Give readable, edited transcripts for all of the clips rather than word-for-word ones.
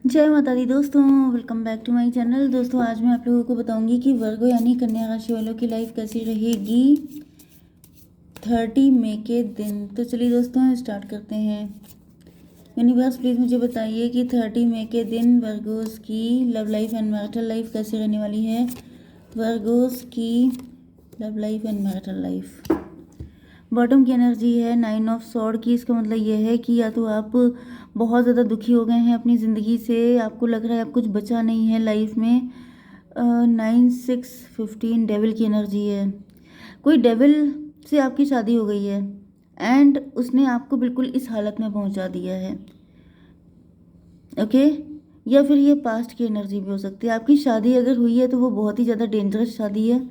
जय माता दी दोस्तों, welcome back to my channel. दोस्तों आज मैं आप लोगों को बताऊंगी कि वर्गो यानी कन्या राशि वालों की लाइफ कैसी रहेगी 30 मई के दिन। तो चलिए दोस्तों स्टार्ट करते हैं। यूनिवर्स प्लीज़ मुझे बताइए कि 30 मई के दिन वर्गोस की love life and marital life कैसी रहने वाली है। वर्गोस की love life and marital life. Bottom की एनर्जी है 9 ऑफ सॉर्ड की। इसका मतलब ये है कि या तो आप बहुत ज़्यादा दुखी हो गए हैं अपनी ज़िंदगी से, आपको लग रहा है अब कुछ बचा नहीं है लाइफ में। 9 6 15 डेविल की एनर्जी है। कोई डेविल से आपकी शादी हो गई है एंड उसने आपको बिल्कुल इस हालत में पहुंचा दिया है। ओके, या फिर ये पास्ट की एनर्जी भी हो सकती है। आपकी शादी अगर हुई है तो वो बहुत ही ज़्यादा डेंजरस शादी है।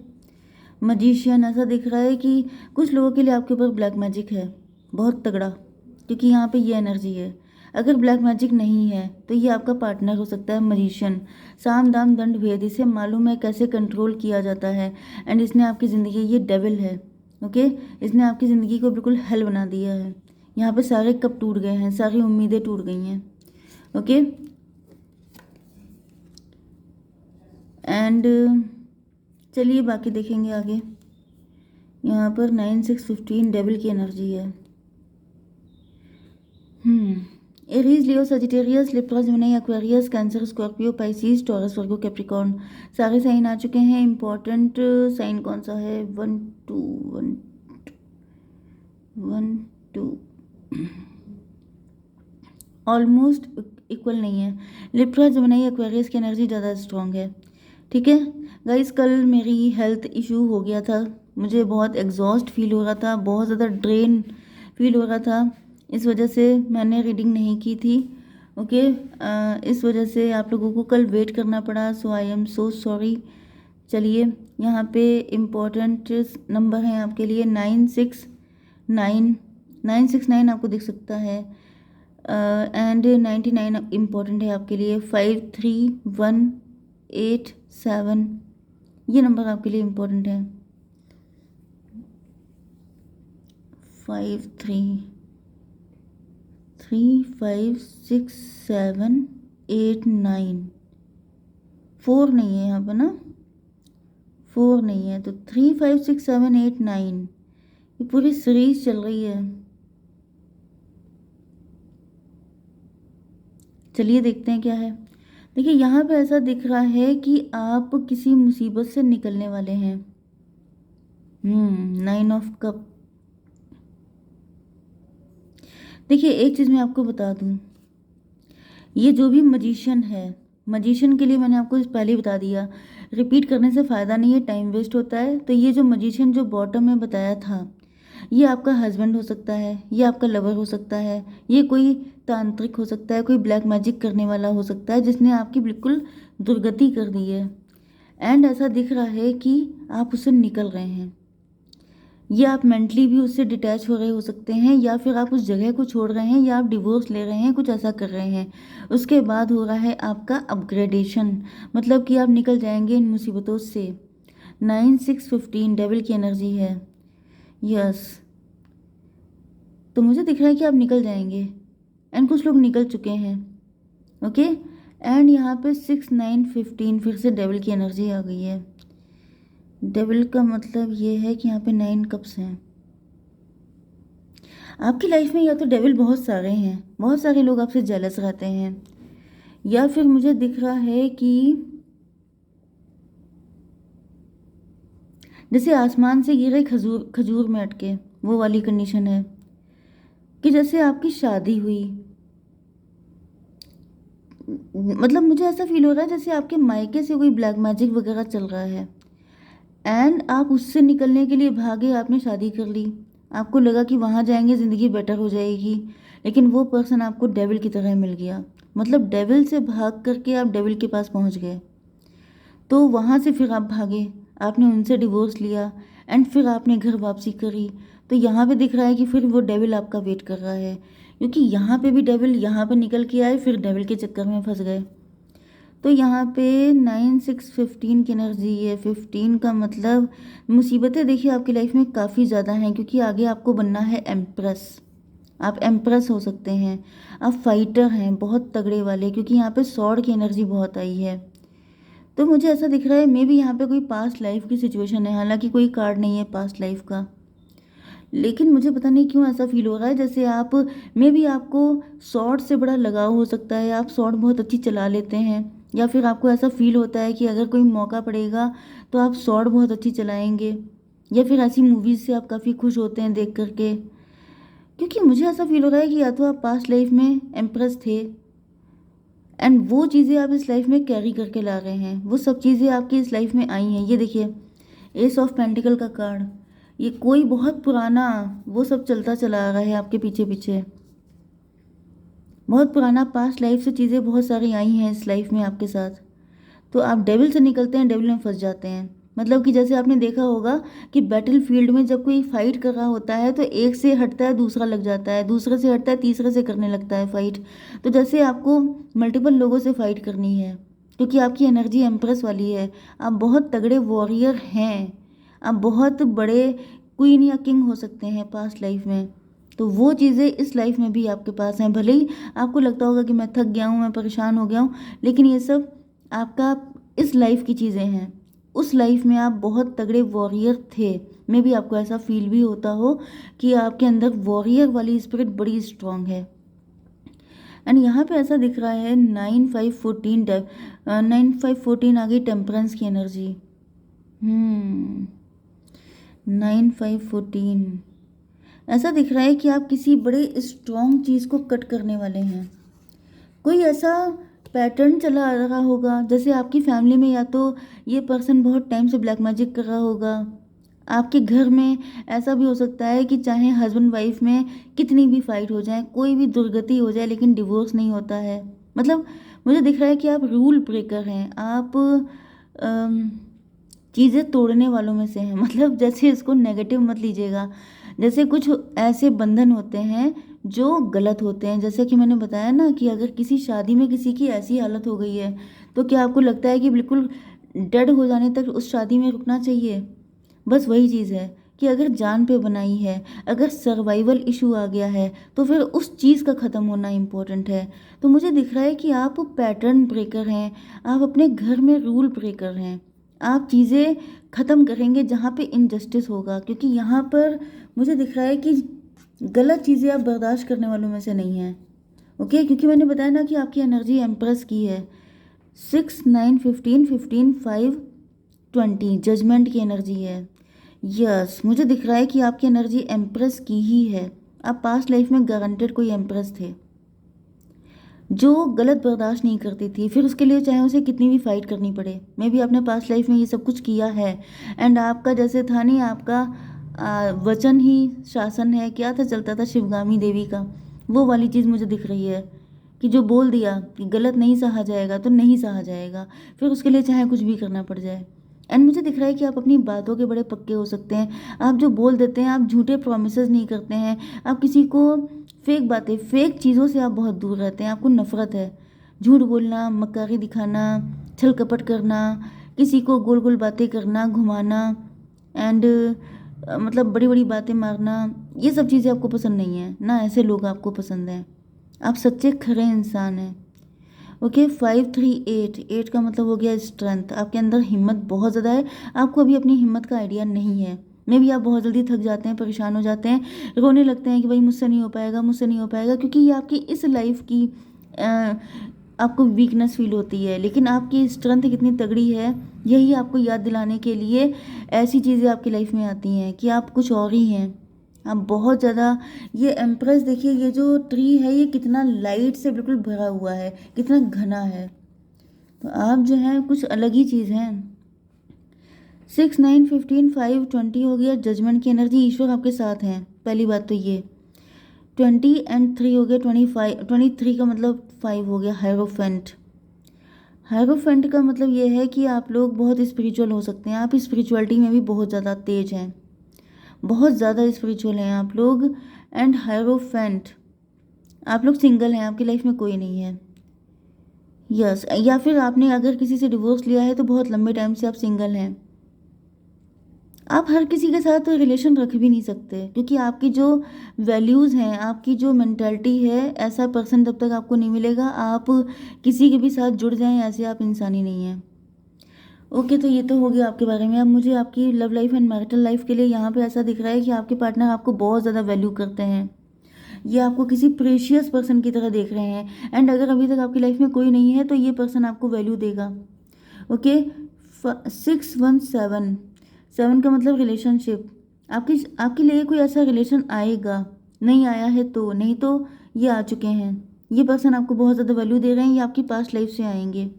मजिशियन ऐसा दिख रहा है कि कुछ लोगों के लिए आपके ऊपर ब्लैक मैजिक है बहुत तगड़ा, क्योंकि यहाँ पे ये एनर्जी है। अगर ब्लैक मैजिक नहीं है तो ये आपका पार्टनर हो सकता है मजिशियन। साम दाम दंड भेद, इसे मालूम है कैसे कंट्रोल किया जाता है। एंड इसने आपकी ज़िंदगी, ये डेविल है ओके, इसने आपकी ज़िंदगी को बिल्कुल हेल बना दिया है। यहाँ पे सारे कप टूट गए हैं, सारी उम्मीदें टूट गई हैं। ओके, एंड चलिए बाकी देखेंगे आगे। यहाँ पर 9 6 15 डेविल की एनर्जी है। Aries, Leo, Sagittarius, Libra, Gemini, Aquarius, Cancer, Scorpio, Pisces, Taurus, Virgo, Capricorn सारे साइन आ चुके हैं। इम्पोर्टेंट साइन कौन सा है? 1 2 1 1 2 ऑलमोस्ट इक्वल नहीं है। लिब्रा, जेमिनी, एक्वेरियस की एनर्जी ज़्यादा स्ट्रॉन्ग है। ठीक है गाइस, कल मेरी हेल्थ इशू हो गया था, मुझे बहुत एग्जॉस्ट फील हो रहा था, बहुत ज़्यादा ड्रेन फील हो रहा था। इस वजह से मैंने रीडिंग नहीं की थी। ओके, इस वजह से आप लोगों को कल वेट करना पड़ा। सो आई एम सो सॉरी। चलिए यहाँ पे इम्पोर्टेंट नंबर हैं आपके लिए 9 6 9 आपको दिख सकता है। एंड 99 इम्पोर्टेंट है आपके लिए। 5 3 1 8 7 ये नंबर आपके लिए इम्पोर्टेंट है। 5 3 3 5 6 7 8 9 4 नहीं है यहाँ पर ना, 4 नहीं है तो 3 5 6 7 8 9 ये पूरी सीरीज चल रही है। चलिए देखते हैं क्या है। देखिए यहाँ पे ऐसा दिख रहा है कि आप किसी मुसीबत से निकलने वाले हैं। 9 ऑफ कप। देखिए एक चीज़ मैं आपको बता दूं, ये जो भी मजिशियन है, मजिशियन के लिए मैंने आपको पहले ही बता दिया, रिपीट करने से फ़ायदा नहीं है, टाइम वेस्ट होता है। तो ये जो मजिशियन जो बॉटम में बताया था, ये आपका हस्बैंड हो सकता है, ये आपका लवर हो सकता है, ये कोई तांत्रिक हो सकता है, कोई ब्लैक मैजिक करने वाला हो सकता है जिसने आपकी बिल्कुल दुर्गति कर दी है। एंड ऐसा दिख रहा है कि आप उससे निकल रहे हैं, या आप मेंटली भी उससे डिटैच हो रहे हो सकते हैं, या फिर आप उस जगह को छोड़ रहे हैं, या आप डिवोर्स ले रहे हैं, कुछ ऐसा कर रहे हैं। उसके बाद हो रहा है आपका अपग्रेडेशन, मतलब कि आप निकल जाएंगे इन मुसीबतों से। 9 6 15 डेविल की एनर्जी है। यस, तो मुझे दिख रहा है कि आप निकल जाएंगे एंड कुछ लोग निकल चुके हैं। ओके, एंड यहाँ पे 6 9 15 फिर से डेविल की एनर्जी आ गई है। डेविल का मतलब ये है कि यहाँ पे 9 कप्स हैं। आपकी लाइफ में या तो डेविल बहुत सारे हैं, बहुत सारे लोग आपसे जेलस रहते हैं, या फिर मुझे दिख रहा है कि जैसे आसमान से गिरे खजूर, खजूर में अटके, वो वाली कंडीशन है। कि जैसे आपकी शादी हुई, मतलब मुझे ऐसा फील हो रहा है जैसे आपके मायके से कोई ब्लैक मैजिक वगैरह चल रहा है एंड आप उससे निकलने के लिए भागे, आपने शादी कर ली, आपको लगा कि वहाँ जाएंगे ज़िंदगी बेटर हो जाएगी, लेकिन वो पर्सन आपको डेविल की तरह मिल गया। मतलब डेविल से भाग करके आप डेविल के पास पहुँच गए। तो वहाँ से फिर आप भागे, आपने उनसे डिवोर्स लिया एंड फिर आपने घर वापसी करी। तो यहाँ पे दिख रहा है कि फिर वो डेविल आपका वेट कर रहा है, क्योंकि यहाँ पे भी डेविल यहाँ पे निकल के आए, फिर डेविल के चक्कर में फंस गए। तो यहाँ पे 9 6 15 की एनर्जी है। 15 का मतलब मुसीबतें देखिए आपकी लाइफ में काफ़ी ज़्यादा हैं, क्योंकि आगे आपको बनना है एम्प्रेस, आप एम्प्रेस हो सकते हैं, आप फाइटर हैं बहुत तगड़े वाले, क्योंकि यहाँ पे सॉर्ड की एनर्जी बहुत आई है। तो मुझे ऐसा दिख रहा है मे बी यहाँ पे कोई पास्ट लाइफ की सिचुएशन है, हालांकि कोई कार्ड नहीं है पास्ट लाइफ का, लेकिन मुझे पता नहीं क्यों ऐसा फील हो रहा है जैसे आप मे बी आपको शॉर्ट से बड़ा लगाव हो सकता है, आप शॉर्ट बहुत अच्छी चला लेते हैं, या फिर आपको ऐसा फील होता है कि अगर कोई मौका पड़ेगा तो आप शॉर्ट बहुत अच्छी चलाएंगे, या फिर ऐसी मूवीज़ से आप काफ़ी खुश होते हैं देख करके। क्योंकि मुझे ऐसा फील हो रहा है कि या तो आप पास्ट लाइफ में एम्प्रेस थे एंड वो चीज़ें आप इस लाइफ में कैरी करके ला रहे हैं, वो सब चीज़ें आपकी इस लाइफ में आई हैं। ये देखिए एस ऑफ पेंटिकल का कार्ड, ये कोई बहुत पुराना वो सब चलता चला आ रहा है आपके पीछे पीछे, बहुत पुराना पास्ट लाइफ से चीज़ें बहुत सारी आई हैं इस लाइफ में आपके साथ। तो आप डेविल से निकलते हैं, डेविल में फंस जाते हैं। मतलब कि जैसे आपने देखा होगा कि बैटल फील्ड में जब कोई फाइट कर रहा होता है तो एक से हटता है दूसरा लग जाता है, दूसरे से हटता है तीसरे से करने लगता है फाइट। तो जैसे आपको मल्टीपल लोगों से फाइट करनी है, क्योंकि आपकी एनर्जी एम्प्रेस वाली है, आप बहुत तगड़े वॉरियर हैं, आप बहुत बड़े क्वीन या किंग हो सकते हैं पास्ट लाइफ में। तो वो चीज़ें इस लाइफ में भी आपके पास हैं। भले ही आपको लगता होगा कि मैं थक गया हूँ, मैं परेशान हो गया हूँ, लेकिन ये सब आपका इस लाइफ की चीज़ें हैं। उस लाइफ में आप बहुत तगड़े वॉरियर थे, मे भी आपको ऐसा फील भी होता हो कि आपके अंदर वॉरियर वाली स्पिरिट बड़ी स्ट्रांग है। एंड यहाँ पे ऐसा दिख रहा है 9 5 14 9 5 14 आ गई टेम्परेंस की एनर्जी। 9 5 14 ऐसा दिख रहा है कि आप किसी बड़े स्ट्रॉन्ग चीज़ को कट करने वाले हैं। कोई ऐसा पैटर्न चला आ रहा होगा जैसे आपकी फैमिली में या तो ये पर्सन बहुत टाइम से ब्लैक मैजिक कर रहा होगा, आपके घर में ऐसा भी हो सकता है कि चाहे हस्बैंड वाइफ में कितनी भी फाइट हो जाए, कोई भी दुर्गति हो जाए, लेकिन डिवोर्स नहीं होता है। मतलब मुझे दिख रहा है कि आप रूल ब्रेकर हैं, आप चीज़ें तोड़ने वालों में से हैं। मतलब जैसे इसको नेगेटिव मत लीजिएगा, जैसे कुछ ऐसे बंधन होते हैं जो गलत होते हैं। जैसे कि मैंने बताया ना कि अगर किसी शादी में किसी की ऐसी हालत हो गई है तो क्या आपको लगता है कि बिल्कुल डेड हो जाने तक उस शादी में रुकना चाहिए? बस वही चीज़ है कि अगर जान पे बनाई है, अगर सर्वाइवल इशू आ गया है तो फिर उस चीज़ का ख़त्म होना इम्पोर्टेंट है। तो मुझे दिख रहा है कि आप पैटर्न ब्रेकर हैं, आप अपने घर में रूल ब्रेकर हैं, आप चीज़ें ख़त्म करेंगे जहाँ पे इनजस्टिस होगा, क्योंकि यहाँ पर मुझे दिख रहा है कि गलत चीज़ें आप बर्दाश्त करने वालों में से नहीं हैं। ओके, क्योंकि मैंने बताया ना कि आपकी एनर्जी एम्प्रेस की है। 6 9 15 15 5 20 जजमेंट की एनर्जी है। यस, मुझे दिख रहा है कि आपकी एनर्जी एम्प्रेस की ही है। आप पास्ट लाइफ में गारंटेड कोई एम्प्रेस थे जो गलत बर्दाश्त नहीं करती थी, फिर उसके लिए चाहे उसे कितनी भी फाइट करनी पड़े। मे भी आपने पास्ट लाइफ में ये सब कुछ किया है एंड आपका जैसे था नहीं, आपका वचन ही शासन है, क्या था चलता था शिवगामी देवी का, वो वाली चीज़ मुझे दिख रही है कि जो बोल दिया कि गलत नहीं सहा जाएगा तो नहीं सहा जाएगा, फिर उसके लिए चाहे कुछ भी करना पड़ जाए। एंड मुझे दिख रहा है कि आप अपनी बातों के बड़े पक्के हो सकते हैं, आप जो बोल देते हैं, आप झूठे प्रोमिसेस नहीं करते हैं, आप किसी को फेक बातें, फेक चीज़ों से आप बहुत दूर रहते हैं, आपको नफरत है। झूठ बोलना, मक्कारी दिखाना, छल कपट करना, किसी को गोल गोल बातें करना, घुमाना एंड मतलब बड़ी बड़ी बातें मारना, ये सब चीज़ें आपको पसंद नहीं है ना, ऐसे लोग आपको पसंद हैं। आप सच्चे खरे इंसान हैं। ओके, 5 3 8 8 का मतलब हो गया स्ट्रेंथ। आपके अंदर हिम्मत बहुत ज़्यादा है, आपको अभी अपनी हिम्मत का आइडिया नहीं है। मे भी आप बहुत जल्दी थक जाते हैं, परेशान हो जाते हैं, रोने लगते हैं कि भाई मुझसे नहीं हो पाएगा, मुझसे नहीं हो पाएगा, क्योंकि ये आपकी इस लाइफ की आपको वीकनेस फील होती है। लेकिन आपकी स्ट्रेंथ कितनी तगड़ी है, यही आपको याद दिलाने के लिए ऐसी चीज़ें आपकी लाइफ में आती हैं कि आप कुछ और ही हैं। आप बहुत ज़्यादा, ये एम्प्रेस देखिए, ये जो ट्री है ये कितना लाइट से बिल्कुल भरा हुआ है, कितना घना है। तो आप जो हैं कुछ अलग ही चीज़ हैं। 6 9 15 5 20 हो गया जजमेंट की एनर्जी, ईश्वर आपके साथ हैं, पहली बात तो ये। 20 एंड 3 हो गया 25, 23 का मतलब 5 हो गया हायरोफेंट। हायरोफेंट का मतलब ये है कि आप लोग बहुत स्पिरिचुअल हो सकते हैं, आप स्पिरिचुअलिटी में भी बहुत ज़्यादा तेज हैं, बहुत ज़्यादा स्पिरिचुअल हैं आप लोग। एंड हायरोफेंट, आप लोग सिंगल हैं, आपकी लाइफ में कोई नहीं है। यस, या फिर आपने अगर किसी से डिवोर्स लिया है तो बहुत लंबे टाइम से आप सिंगल हैं। आप हर किसी के साथ रिलेशन रख भी नहीं सकते, क्योंकि आपकी जो वैल्यूज़ हैं, आपकी जो मेंटालिटी है, ऐसा पर्सन तब तक आपको नहीं मिलेगा। आप किसी के भी साथ जुड़ जाएं, ऐसे आप इंसान ही नहीं हैं। ओके, तो ये तो हो गया आपके बारे में। अब मुझे आपकी love life and marital life के लिए यहाँ पे ऐसा दिख रहा है कि आपके पार्टनर आपको बहुत ज़्यादा वैल्यू करते हैं। ये आपको किसी प्रेशियस पर्सन की तरह देख रहे हैं, एंड अगर अभी तक आपकी लाइफ में कोई नहीं है तो ये पर्सन आपको वैल्यू देगा। ओके, 617, 7 का मतलब रिलेशनशिप। आपकी आपके लिए कोई ऐसा रिलेशन आएगा, नहीं आया है तो, नहीं तो ये आ चुके हैं। ये पर्सन आपको बहुत ज़्यादा वैल्यू दे रहे हैं, ये आपकी पास्ट लाइफ से आएंगे।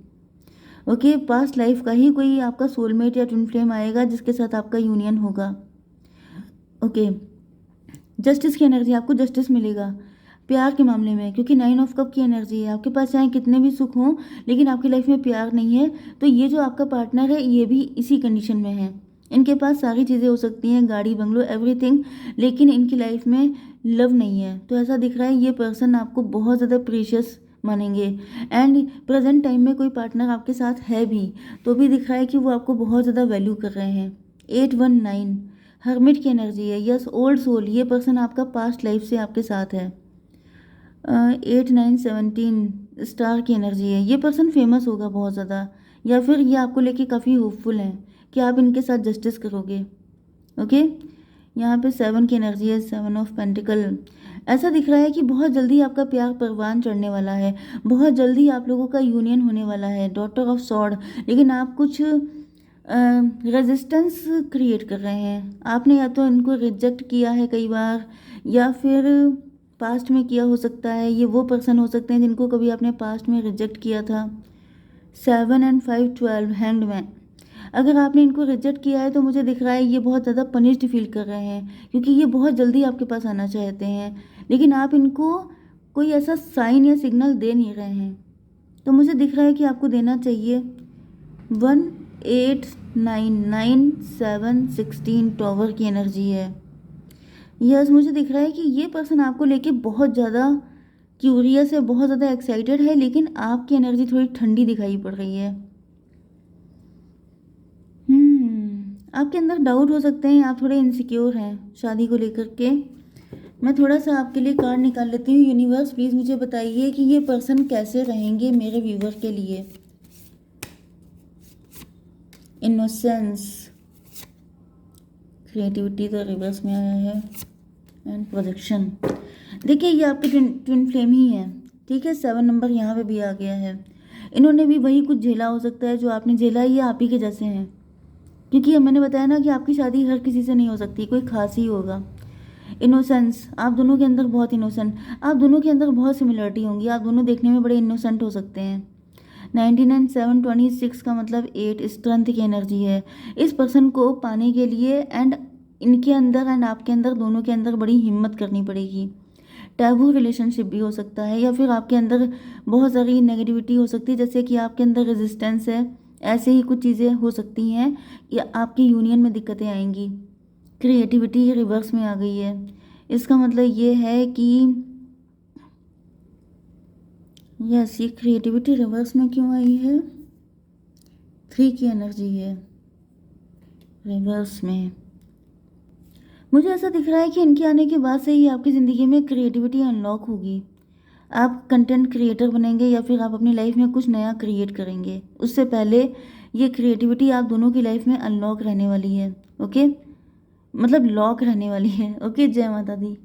ओके, पास्ट लाइफ का ही कोई आपका सोलमेट या ट्विन फ्लेम आएगा जिसके साथ आपका यूनियन होगा। ओके, जस्टिस की एनर्जी, आपको जस्टिस मिलेगा प्यार के मामले में, क्योंकि 9 ऑफ कप की एनर्जी है। आपके पास चाहे कितने भी सुख हों, लेकिन आपकी लाइफ में प्यार नहीं है, तो ये जो आपका पार्टनर है ये भी इसी कंडीशन में है। इनके पास सारी चीज़ें हो सकती हैं, गाड़ी बंगलो एवरीथिंग, लेकिन इनकी लाइफ में लव नहीं है। तो ऐसा दिख रहा है ये पर्सन आपको बहुत ज़्यादा प्रीशियस मानेंगे, एंड प्रेजेंट टाइम में कोई पार्टनर आपके साथ है भी तो भी दिख रहा है कि वो आपको बहुत ज़्यादा वैल्यू कर रहे हैं। 819 हर्मिट की एनर्जी है। यस, ओल्ड सोल, ये पर्सन आपका पास्ट लाइफ से आपके साथ है। 8 9 17 स्टार की एनर्जी है। ये पर्सन फेमस होगा बहुत ज़्यादा, या फिर ये आपको लेके काफ़ी होपफुल हैं कि आप इनके साथ जस्टिस करोगे। ओके, यहाँ पे 7 की एनर्जी है, 7 ऑफ पेंटिकल। ऐसा दिख रहा है कि बहुत जल्दी आपका प्यार परवान चढ़ने वाला है, बहुत जल्दी आप लोगों का यूनियन होने वाला है। डॉटर ऑफ सॉर्ड, लेकिन आप कुछ रेजिस्टेंस क्रिएट कर रहे हैं। आपने या तो इनको रिजेक्ट किया है कई बार, या फिर पास्ट में किया हो सकता है। ये वो पर्सन हो सकते हैं जिनको कभी आपने पास्ट में रिजेक्ट किया था। 7 एंड 5 12 हैंग्ड मैन। अगर आपने इनको रिजेक्ट किया है तो मुझे दिख रहा है ये बहुत ज़्यादा पनिश्ड फील कर रहे हैं, क्योंकि ये बहुत जल्दी आपके पास आना चाहते हैं, लेकिन आप इनको कोई ऐसा साइन या सिग्नल दे नहीं रहे हैं। तो मुझे दिख रहा है कि आपको देना चाहिए। 1 8 9 9 7 16 टॉवर की एनर्जी है। यस, मुझे दिख रहा है कि ये पर्सन आपको लेके बहुत ज़्यादा क्यूरियस है, बहुत ज़्यादा एक्साइटेड है, लेकिन आपकी एनर्जी थोड़ी ठंडी दिखाई पड़ रही है। आपके अंदर डाउट हो सकते हैं, आप थोड़े इनसिक्योर हैं शादी को लेकर के। मैं थोड़ा सा आपके लिए कार्ड निकाल लेती हूँ। यूनिवर्स प्लीज़ मुझे बताइए कि ये पर्सन कैसे रहेंगे मेरे व्यूवर के लिए। इनोसेंस, क्रिएटिविटी तो रिवर्स में आया है, एंड प्रोजेक्शन। देखिए ये आपके ट्विन फ्लेम ही है, ठीक है। 7 नंबर यहाँ पे भी आ गया है। इन्होंने भी वही कुछ झेला हो सकता है जो आपने झेला, ये आप ही के जैसे हैं, क्योंकि मैंने बताया ना कि आपकी शादी हर किसी से नहीं हो सकती, कोई खास ही होगा। इनोसेंस, आप दोनों के अंदर बहुत इनोसेंट, आप दोनों के अंदर बहुत सिमिलरिटी होंगी, आप दोनों देखने में बड़े इनोसेंट हो सकते हैं। 99 7 26 का मतलब 8 स्ट्रेंथ की एनर्जी है। इस पर्सन को पाने के लिए एंड इनके अंदर एंड आपके अंदर, दोनों के अंदर बड़ी हिम्मत करनी पड़ेगी। टैबू रिलेशनशिप भी हो सकता है, या फिर आपके अंदर बहुत सारी नेगेटिविटी हो सकती है, जैसे कि आपके अंदर रेजिस्टेंस है, ऐसे ही कुछ चीज़ें हो सकती हैं, या आपकी यूनियन में दिक्कतें आएंगी। क्रिएटिविटी रिवर्स में आ गई है। इसका मतलब ये है कि यस, ये क्रिएटिविटी रिवर्स में क्यों आई है? 3 की एनर्जी है रिवर्स में। मुझे ऐसा दिख रहा है कि इनके आने के बाद से ही आपकी ज़िंदगी में क्रिएटिविटी अनलॉक होगी। आप कंटेंट क्रिएटर बनेंगे, या फिर आप अपनी लाइफ में कुछ नया क्रिएट करेंगे। उससे पहले ये क्रिएटिविटी आप दोनों की लाइफ में अनलॉक रहने वाली है। ओके, मतलब लॉक रहने वाली है। ओके, जय माता दी।